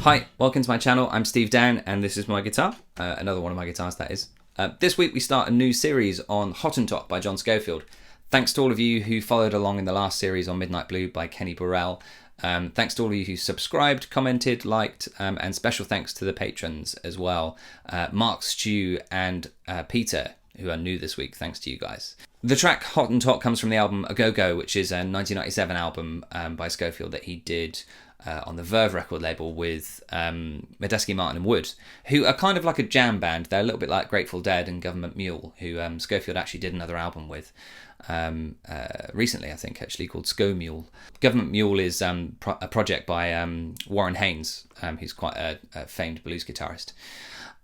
Hi, welcome to my channel. I'm Steve Down and this is my guitar, another one of my guitars that is. This week we start a new series on Hottentot by John Scofield. Thanks to all of you who followed along in the last series on Midnight Blue by Kenny Burrell. Thanks to all of you who subscribed, commented, liked, and special thanks to the patrons as well. Mark, Stu and Peter, who are new this week. Thanks to you guys. The track Hottentot comes from the album A Go Go, which is a 1997 album by Scofield that he did on the Verve record label with Medeski, Martin and Wood, who are kind of like a jam band. They're a little bit like Grateful Dead and Government Mule, who Scofield actually did another album with recently, I think, actually, called Sco Mule. Government Mule is a project by Warren Haynes, who's quite a famed blues guitarist.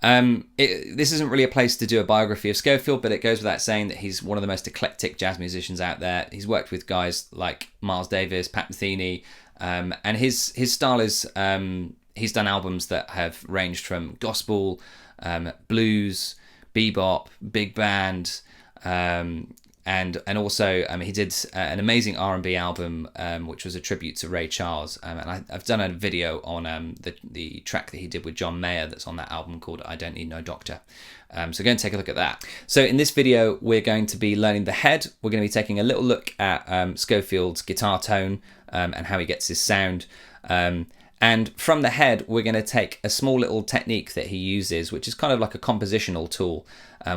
This isn't really a place to do a biography of Scofield, but it goes without saying that he's one of the most eclectic jazz musicians out there. He's worked with guys like Miles Davis, Pat Metheny, and his style is he's done albums that have ranged from gospel, blues, bebop, big band, and also he did an amazing R&B album which was a tribute to Ray Charles, and I've done a video on the track that he did with John Mayer that's on that album called I Don't Need No Doctor. So go and take a look at that. So in this video we're going to be learning the head. We're going to be taking a little look at Scofield's guitar tone and how he gets his sound. And from the head, we're going to take a small little technique that he uses, which is kind of like a compositional tool,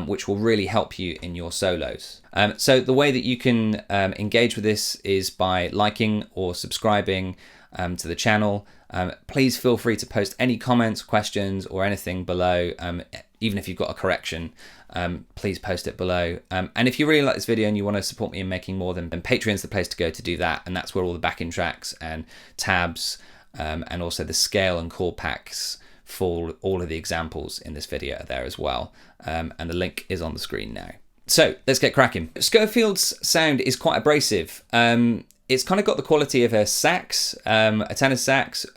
which will really help you in your solos. So the way that you can engage with this is by liking or subscribing to the channel. Please feel free to post any comments, questions, or anything below. Even if you've got a correction, please post it below. And if you really like this video and you want to support me in making more, then Patreon's the place to go to do that. And that's where all the backing tracks and tabs and also the scale and chord packs for all of the examples in this video are there as well. And the link is on the screen now. So let's get cracking. Scofield's sound is quite abrasive. It's kind of got the quality of a sax, a tenor sax,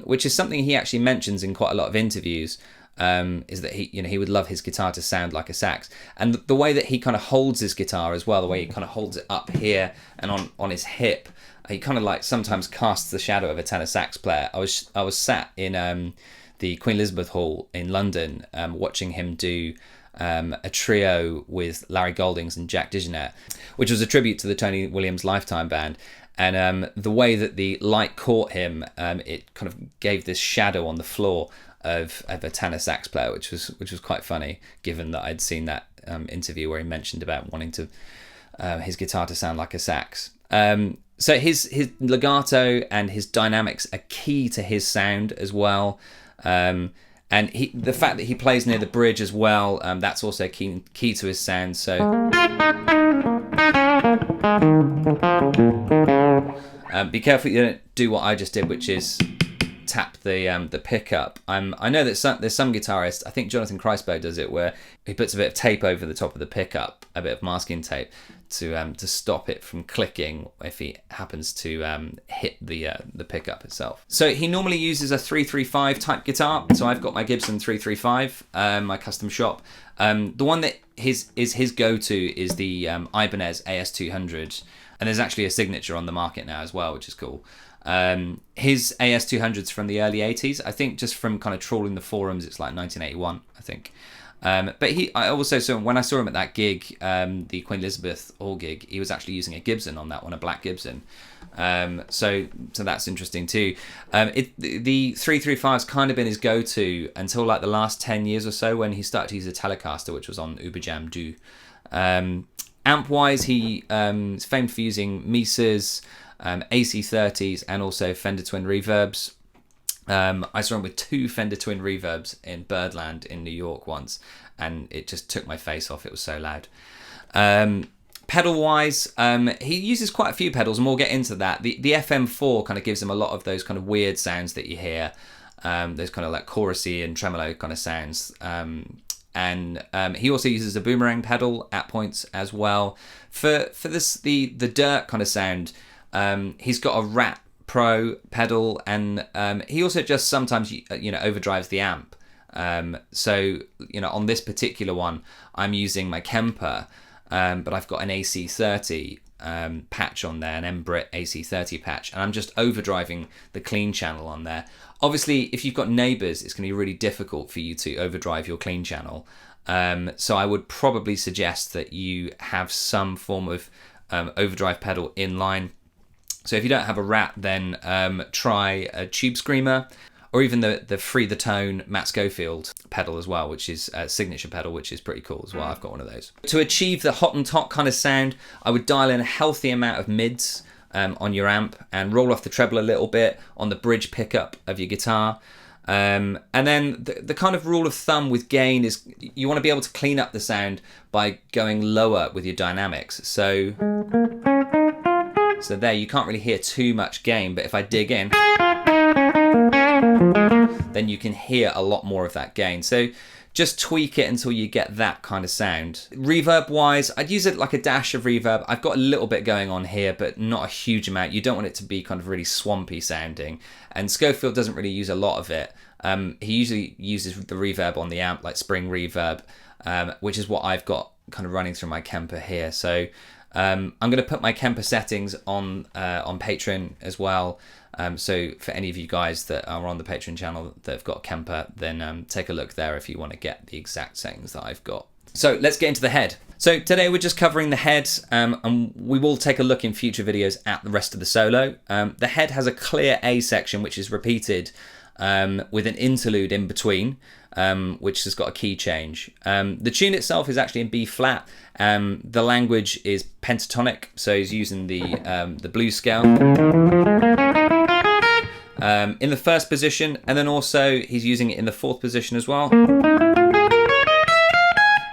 which is something he actually mentions in quite a lot of interviews. Is that he would love his guitar to sound like a sax, and the way that he kind of holds his guitar as well, the way he kind of holds it up here and on his hip, he kind of like sometimes casts the shadow of a tenor sax player. I was sat in the Queen Elizabeth Hall in London watching him do a trio with Larry Goldings and Jack DeJohnette, which was a tribute to the Tony Williams Lifetime Band. And the way that the light caught him, it kind of gave this shadow on the floor of a tenor sax player, which was quite funny, given that I'd seen that interview where he mentioned about wanting to his guitar to sound like a sax. So his legato and his dynamics are key to his sound as well. And the fact that he plays near the bridge as well, that's also key to his sound. So be careful you don't do what I just did, which is tap the pickup. I know that there's some guitarists, I think Jonathan Kreisberg does it, where he puts a bit of tape over the top of the pickup, a bit of masking tape, to stop it from clicking if he happens to hit the pickup itself. So he normally uses a 335 type guitar. So I've got my Gibson 335, my custom shop. The one that is his go-to is the Ibanez AS200, and there's actually a signature on the market now as well, which is cool. His AS200's from the early 80s. I think just from kind of trawling the forums, it's like 1981, I think. But I also saw when I saw him at that gig, the Queen Elizabeth Hall gig, he was actually using a Gibson on that one, a black Gibson. So that's interesting too. The 335's kind of been his go-to until like the last 10 years or so, when he started to use a Telecaster, which was on Uberjam Do. Amp-wise, he is famed for using Mises, AC30s, and also Fender Twin Reverbs. I saw him with 2 Fender Twin Reverbs in Birdland in New York once, and it just took my face off. It was so loud. Pedal-wise, he uses quite a few pedals, and we'll get into that. The FM4 kind of gives him a lot of those kind of weird sounds that you hear, those kind of like chorusy and tremolo kind of sounds. And he also uses a boomerang pedal at points as well. For this the dirt kind of sound, he's got a Rat Pro pedal, and he also just sometimes overdrives the amp. So on this particular one, I'm using my Kemper, but I've got an AC30 patch on there, an M-Brit AC30 patch, and I'm just overdriving the clean channel on there. Obviously, if you've got neighbours, it's going to be really difficult for you to overdrive your clean channel. So I would probably suggest that you have some form of overdrive pedal inline. So if you don't have a Rat, then try a Tube Screamer, or even the Free the Tone Matt Scofield pedal as well, which is a signature pedal, which is pretty cool as well. I've got one of those. To achieve the Hottentot kind of sound, I would dial in a healthy amount of mids on your amp and roll off the treble a little bit on the bridge pickup of your guitar. And then the kind of rule of thumb with gain is you want to be able to clean up the sound by going lower with your dynamics. So there, you can't really hear too much gain, but if I dig in, then you can hear a lot more of that gain. So just tweak it until you get that kind of sound. Reverb wise, I'd use it like a dash of reverb. I've got a little bit going on here, but not a huge amount. You don't want it to be kind of really swampy sounding. And Scofield doesn't really use a lot of it. He usually uses the reverb on the amp, like spring reverb, which is what I've got kind of running through my Kemper here. So I'm going to put my Kemper settings on Patreon as well. So for any of you guys that are on the Patreon channel that have got Kemper, then take a look there if you want to get the exact settings that I've got. So let's get into the head. So today we're just covering the head, and we will take a look in future videos at the rest of the solo. The head has a clear A section which is repeated with an interlude in between, which has got a key change. The tune itself is actually in B flat. The language is pentatonic, so he's using the blues scale in the first position, and then also he's using it in the fourth position as well.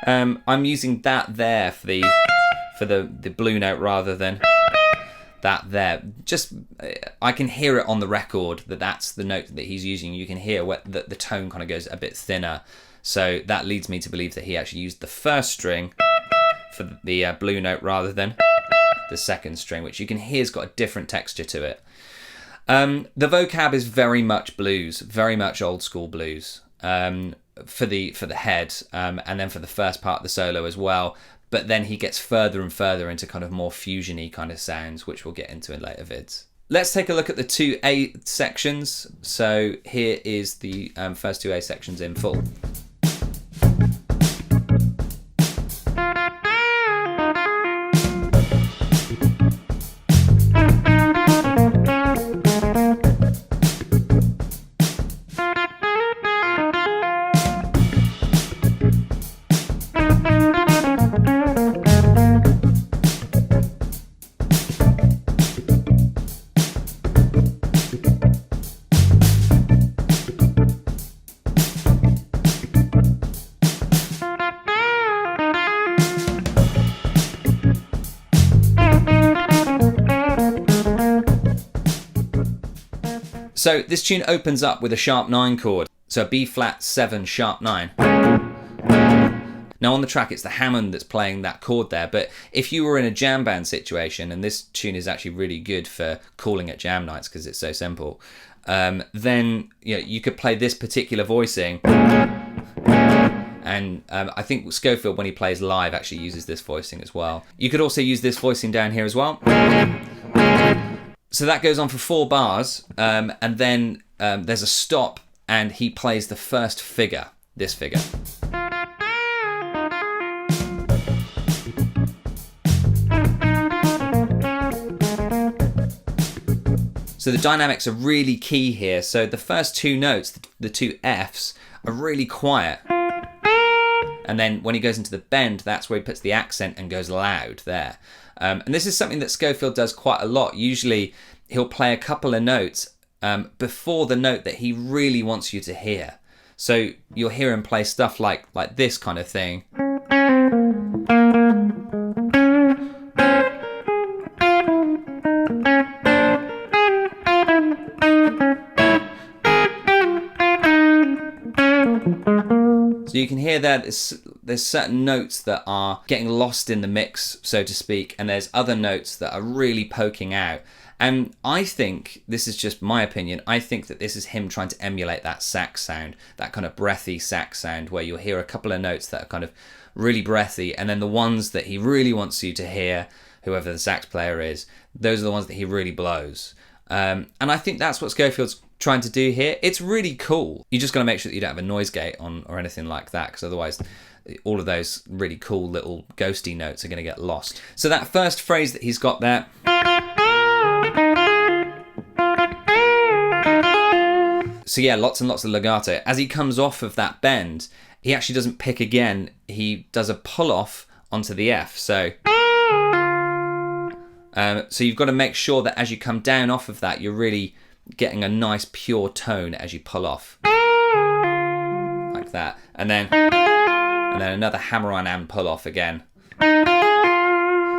I'm using that there for the blue note rather than that there. Just I can hear it on the record that's the note that he's using. You can hear that the tone kind of goes a bit thinner, so that leads me to believe that he actually used the first string for the blue note rather than the second string, which you can hear has got a different texture to it. The vocab is very much blues, very much old school blues for the head, and then for the first part of the solo as well. But then he gets further and further into kind of more fusion-y kind of sounds, which we'll get into in later vids. Let's take a look at the two A sections. So here is the first two A sections in full. So this tune opens up with a sharp 9 chord, so a B flat 7 sharp 9. Now on the track it's the Hammond that's playing that chord there, but if you were in a jam band situation, and this tune is actually really good for calling at jam nights because it's so simple, then you could play this particular voicing, and I think Scofield when he plays live actually uses this voicing as well. You could also use this voicing down here as well. So that goes on for 4 bars, and then there's a stop, and he plays the first figure, this figure. So the dynamics are really key here. So the first 2 notes, the 2 Fs, are really quiet. And then when he goes into the bend, that's where he puts the accent and goes loud there. And this is something that Scofield does quite a lot. Usually he'll play a couple of notes before the note that he really wants you to hear. So you'll hear him play stuff like this kind of thing. So you can hear that there's certain notes that are getting lost in the mix, so to speak, and there's other notes that are really poking out. And I think, this is just my opinion, I think that this is him trying to emulate that sax sound, that kind of breathy sax sound where you'll hear a couple of notes that are kind of really breathy, and then the ones that he really wants you to hear whoever the sax player is, those are the ones that he really blows. And I think that's what Scofield's trying to do here. It's really cool. You just got to make sure that you don't have a noise gate on or anything like that, because otherwise all of those really cool little ghosty notes are going to get lost. So that first phrase that he's got there, so yeah, lots and lots of legato. As he comes off of that bend, he actually doesn't pick again. He does a pull off onto the F. So you've got to make sure that as you come down off of that, you're really getting a nice pure tone as you pull off. Like that. And then another hammer-on and pull off again.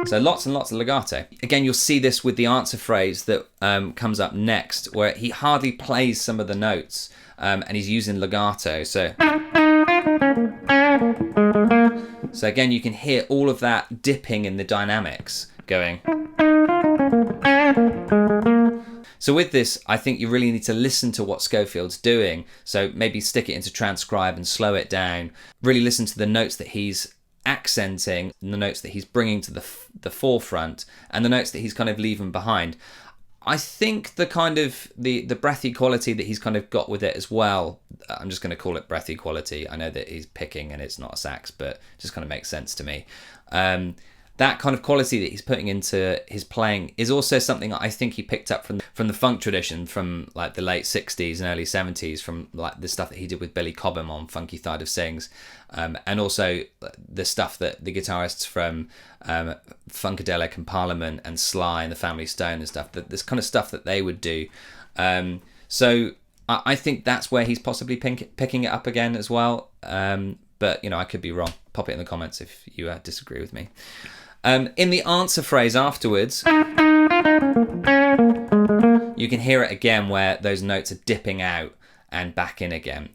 So lots and lots of legato. Again, you'll see this with the answer phrase that comes up next, where he hardly plays some of the notes, and he's using legato. So again, you can hear all of that dipping in the dynamics going. So with this, I think you really need to listen to what Scofield's doing. So maybe stick it into transcribe and slow it down. Really listen to the notes that he's accenting, the notes that he's bringing to the forefront, and the notes that he's kind of leaving behind. I think the kind of the breathy quality that he's kind of got with it as well, I'm just going to call it breathy quality. I know that he's picking and it's not a sax, but it just kind of makes sense to me. That kind of quality that he's putting into his playing is also something I think he picked up from the funk tradition, from like the late 60s and early 70s, from like the stuff that he did with Billy Cobham on Funky Thide of Sings, and also the stuff that the guitarists from Funkadelic and Parliament and Sly and the Family Stone and stuff, this kind of stuff that they would do. So I think that's where he's possibly picking it up again as well. But, you know, I could be wrong. Pop it in the comments if you disagree with me. In the answer phrase afterwards, you can hear it again where those notes are dipping out and back in again.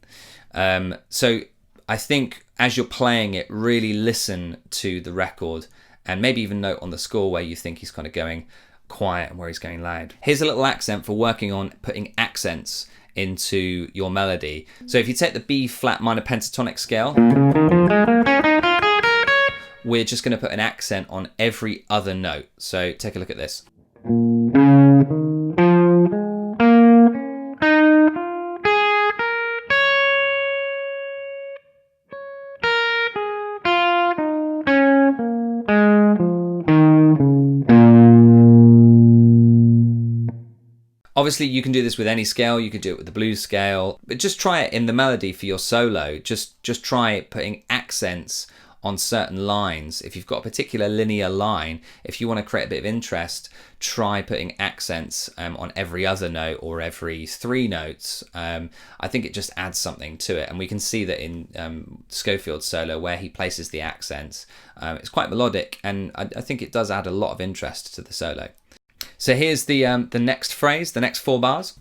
So I think as you're playing it, really listen to the record and maybe even note on the score where you think he's kind of going quiet and where he's going loud. Here's a little accent for working on putting accents into your melody. So if you take the B flat minor pentatonic scale, we're just going to put an accent on every other note. So take a look at this. Obviously, you can do this with any scale. You could do it with the blues scale, but just try it in the melody for your solo. Just try putting accents on certain lines. If you've got a particular linear line, if you want to create a bit of interest, try putting accents on every other note or every three notes. I think it just adds something to it, and we can see that in Scofield's solo where he places the accents. It's quite melodic, and I think it does add a lot of interest to the solo. So here's the next phrase, the next 4 bars.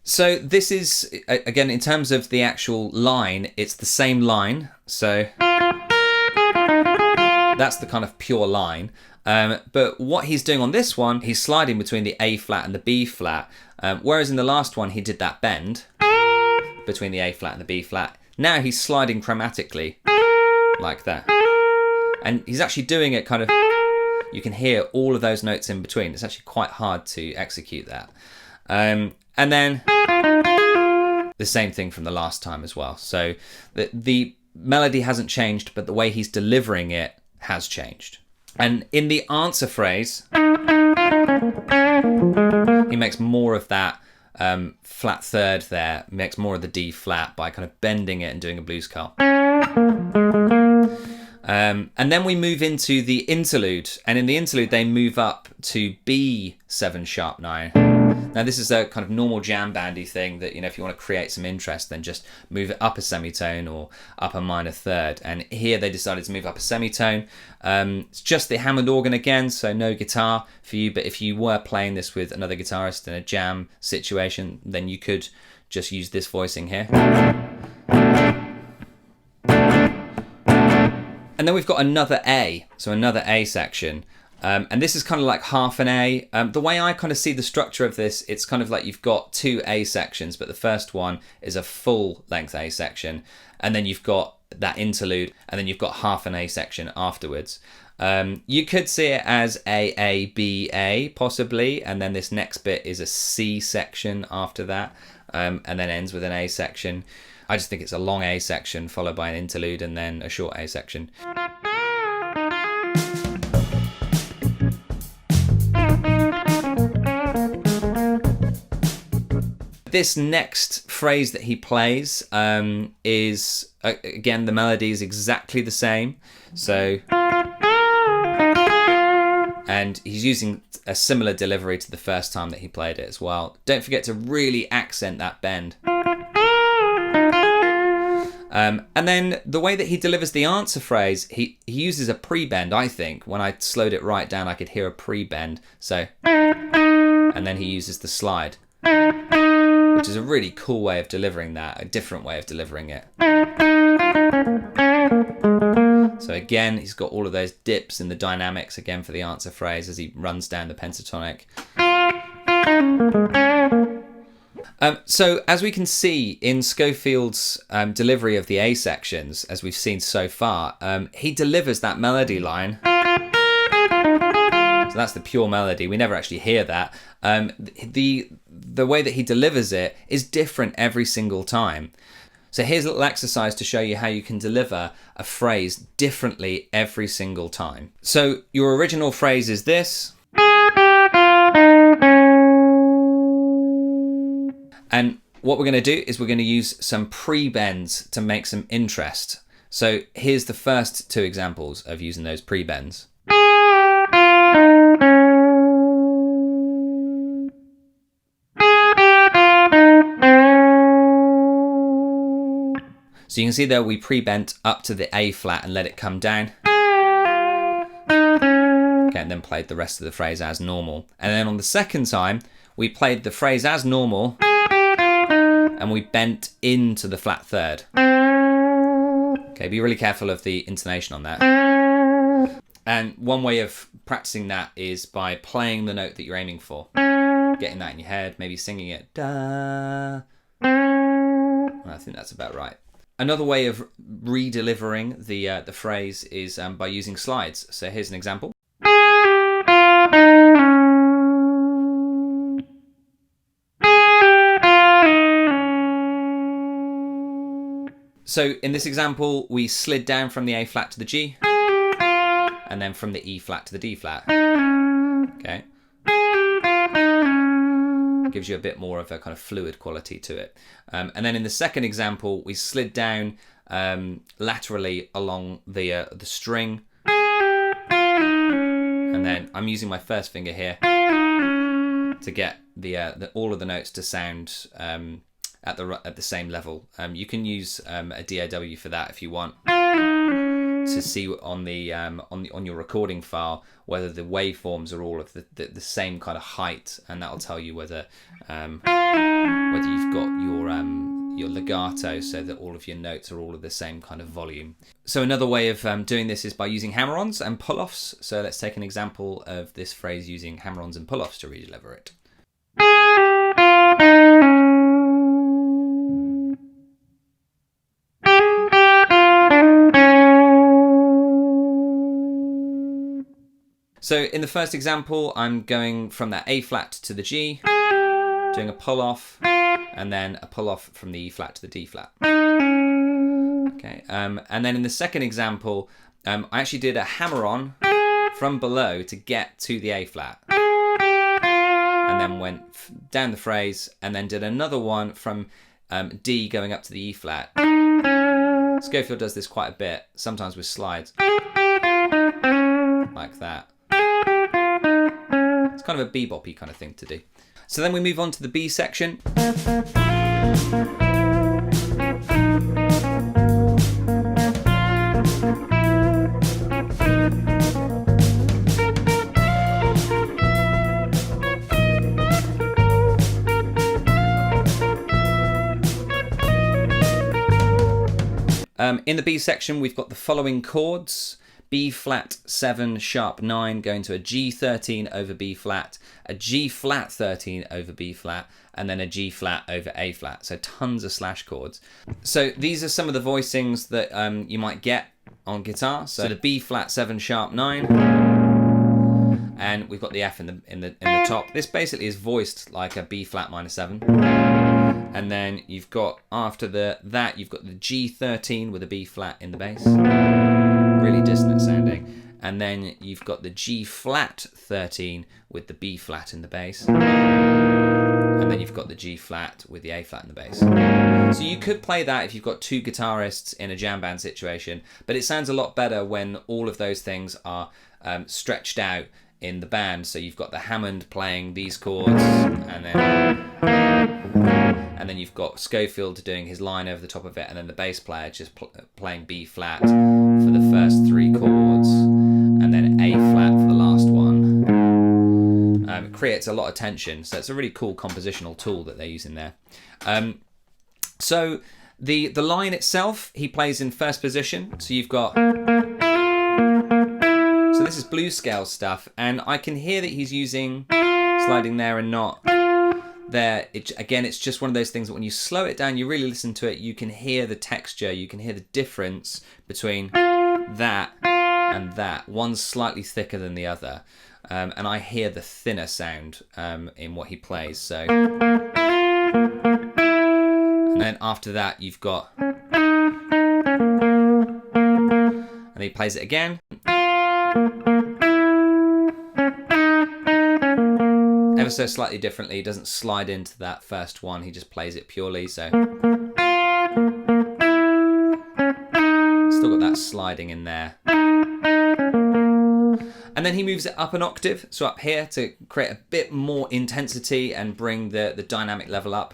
So this is, again, in terms of the actual line, it's the same line. So that's the kind of pure line. But what he's doing on this one, he's sliding between the A flat and the B flat. Whereas in the last one, he did that bend between the A flat and the B flat. Now he's sliding chromatically like that. And he's actually doing it kind of, you can hear all of those notes in between. It's actually quite hard to execute that. And then the same thing from the last time as well. So the melody hasn't changed, but the way he's delivering it has changed. And in the answer phrase, he makes more of that flat third there, makes more of the D flat by kind of bending it and doing a blues curl. And then we move into the interlude, and in the interlude they move up to B7 sharp 9. Now this is a kind of normal jam bandy thing that, you know, if you want to create some interest, then just move it up a semitone or up a minor third. And here they decided to move up a semitone. It's just the Hammond organ again, so no guitar for you. But if you were playing this with another guitarist in a jam situation, then you could just use this voicing here. And then we've got another A, so another A section. And this is kind of like half an A. The way I kind of see the structure of this, it's kind of like you've got two A sections, but the first one is a full length A section. And then you've got that interlude, and then you've got half an A section afterwards. You could see it as A, B, A, possibly. And then this next bit is a C section after that, and then ends with an A section. I just think it's a long A section followed by an interlude and then a short A section. This next phrase that he plays is, again, the melody is exactly the same. So, and he's using a similar delivery to the first time that he played it as well. Don't forget to really accent that bend. And then the way that he delivers the answer phrase, he uses a pre-bend, I think. When I slowed it right down, I could hear a pre-bend. So, and then he uses the slide, which is a really cool way of delivering that, a different way of delivering it. So again, he's got all of those dips in the dynamics again for the answer phrase as he runs down the pentatonic. So as we can see in Scofield's delivery of the A sections, as we've seen so far, he delivers that melody line. So that's the pure melody. We never actually hear that. The way that he delivers it is different every single time. So here's a little exercise to show you how you can deliver a phrase differently every single time. So your original phrase is this. And what we're going to do is we're going to use some pre-bends to make some interest. So here's the first two examples of using those pre-bends. So you can see there we pre-bent up to the A flat and let it come down. Okay, and then played the rest of the phrase as normal. And then on the second time, we played the phrase as normal and we bent into the flat third. Okay, be really careful of the intonation on that. And one way of practicing that is by playing the note that you're aiming for. Getting that in your head, maybe singing it. Da. I think that's about right. Another way of re-delivering the phrase is by using slides. So here's an example. So in this example, we slid down from the A flat to the G, and then from the E flat to the D flat. Okay. Gives you a bit more of a kind of fluid quality to it. And then in the second example, we slid down laterally along the string, and then I'm using my first finger here to get all of the notes to sound at the same level. You can use a DAW for that if you want, to see on your recording file whether the waveforms are all of the same kind of height, and that'll tell you whether you've got your legato, so that all of your notes are all of the same kind of volume. So another way of doing this is by using hammer-ons and pull-offs. So let's take an example of this phrase using hammer-ons and pull-offs to re-deliver it. So in the first example, I'm going from that A flat to the G, doing a pull off, and then a pull off from the E flat to the D flat. Okay, and then in the second example, I actually did a hammer on from below to get to the A flat, and then went down the phrase, and then did another one from D going up to the E flat. Scofield does this quite a bit, sometimes with slides, like that. It's kind of a bebop-y kind of thing to do. So then we move on to the B section. In the B section, we've got the following chords. B flat 7 sharp 9 going to a G 13 over B flat, a G flat 13 over B flat, and then a G flat over A flat. So tons of slash chords. So these are some of the voicings that you might get on guitar. So the B flat 7 sharp 9, and we've got the F in the top. This basically is voiced like a B flat minor 7. And then you've got after that you've got the G 13 with a B flat in the bass. Really dissonant sounding. And then you've got the G flat 13 with the B flat in the bass. And then you've got the G flat with the A flat in the bass. So you could play that if you've got two guitarists in a jam band situation, but it sounds a lot better when all of those things are stretched out in the band. So you've got the Hammond playing these chords, and then you've got Scofield doing his line over the top of it, and then the bass player just playing B flat for the first three chords, and then A flat for the last one. It creates a lot of tension, so it's a really cool compositional tool that they're using there. So the line itself, he plays in first position. So you've got... So this is blues scale stuff, and I can hear that he's using sliding there and not there. Again, it's just one of those things that when you slow it down, you really listen to it, you can hear the texture, you can hear the difference between that and that. One's slightly thicker than the other, and I hear the thinner sound in what he plays. So, and then after that, you've got, and he plays it again. Ever so slightly differently. He doesn't slide into that first one, he just plays it purely. So still got that sliding in there. And then he moves it up an octave, so up here, to create a bit more intensity and bring the dynamic level up.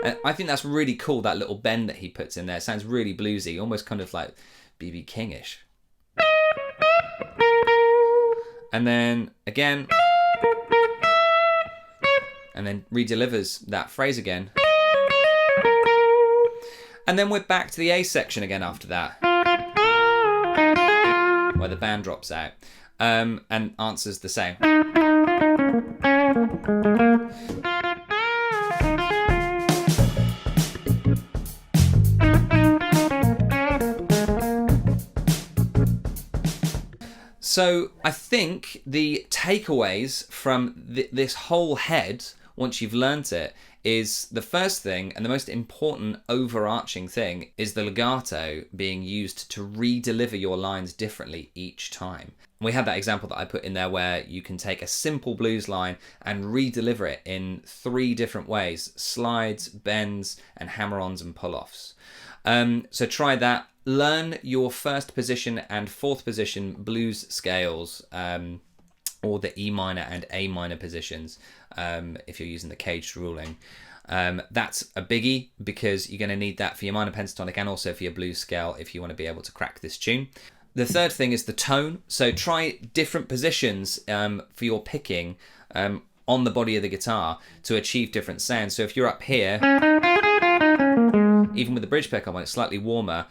And I think that's really cool, that little bend that he puts in there. It sounds really bluesy, almost kind of like B.B. King-ish. And then again, and then re-delivers that phrase again. And then we're back to the A section again after that, where the band drops out and answers the same. So I think the takeaways from this whole head, once you've learnt it, is the first thing and the most important overarching thing is the legato being used to re-deliver your lines differently each time. We had that example that I put in there where you can take a simple blues line and re-deliver it in 3 different ways: slides, bends, and hammer-ons and pull-offs. So try that. Learn your first position and fourth position blues scales, or the E minor and A minor positions, if you're using the caged ruling. That's a biggie because you're going to need that for your minor pentatonic and also for your blues scale if you want to be able to crack this tune. The third thing is the tone. So try different positions for your picking on the body of the guitar to achieve different sounds. So if you're up here, even with the bridge pickup on, it's slightly warmer.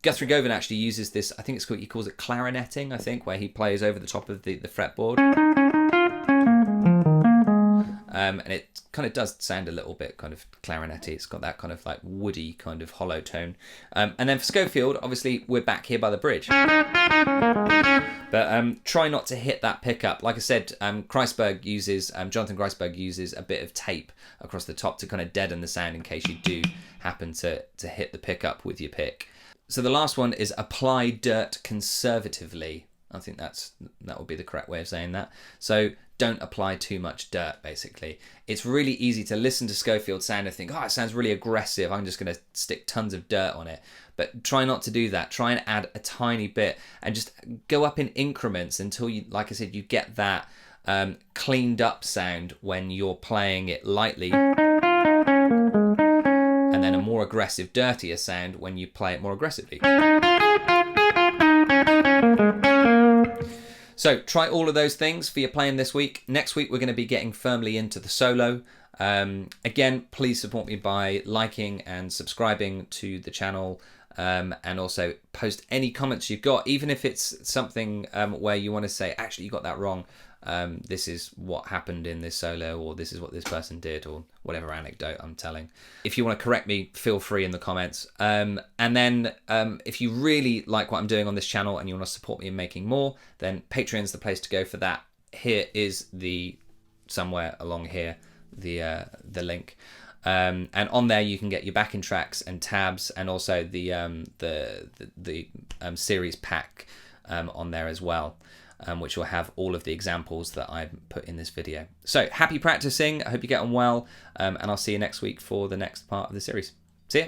Guthrie Govan actually uses this, I think it's called, he calls it clarinetting, I think, where he plays over the top of the fretboard. And it kind of does sound a little bit kind of clarinetty. It's got that kind of like woody kind of hollow tone. And then for Scofield, obviously we're back here by the bridge. But try not to hit that pickup. Like I said, Jonathan Kreisberg uses a bit of tape across the top to kind of deaden the sound in case you do happen to hit the pickup with your pick. So the last one is apply dirt conservatively. I think that would be the correct way of saying that. So don't apply too much dirt, basically. It's really easy to listen to Scofield Sound and think, oh, it sounds really aggressive, I'm just going to stick tons of dirt on it. But try not to do that. Try and add a tiny bit and just go up in increments until you, like I said, you get that cleaned up sound when you're playing it lightly. And then a more aggressive, dirtier sound when you play it more aggressively. So try all of those things for your playing this week. Next week we're going to be getting firmly into the solo. Again, please support me by liking and subscribing to the channel, and also post any comments you've got, even if it's something where you want to say, actually, you got that wrong. This is what happened in this solo, or this is what this person did, or whatever anecdote I'm telling. If you want to correct me, feel free in the comments. And then if you really like what I'm doing on this channel and you want to support me in making more, then Patreon's the place to go for that. Here is somewhere along here, the link. And on there you can get your backing tracks and tabs, and also the series pack on there as well, which will have all of the examples that I put in this video. So happy practicing. I hope you get on well, and I'll see you next week for the next part of the series. See ya.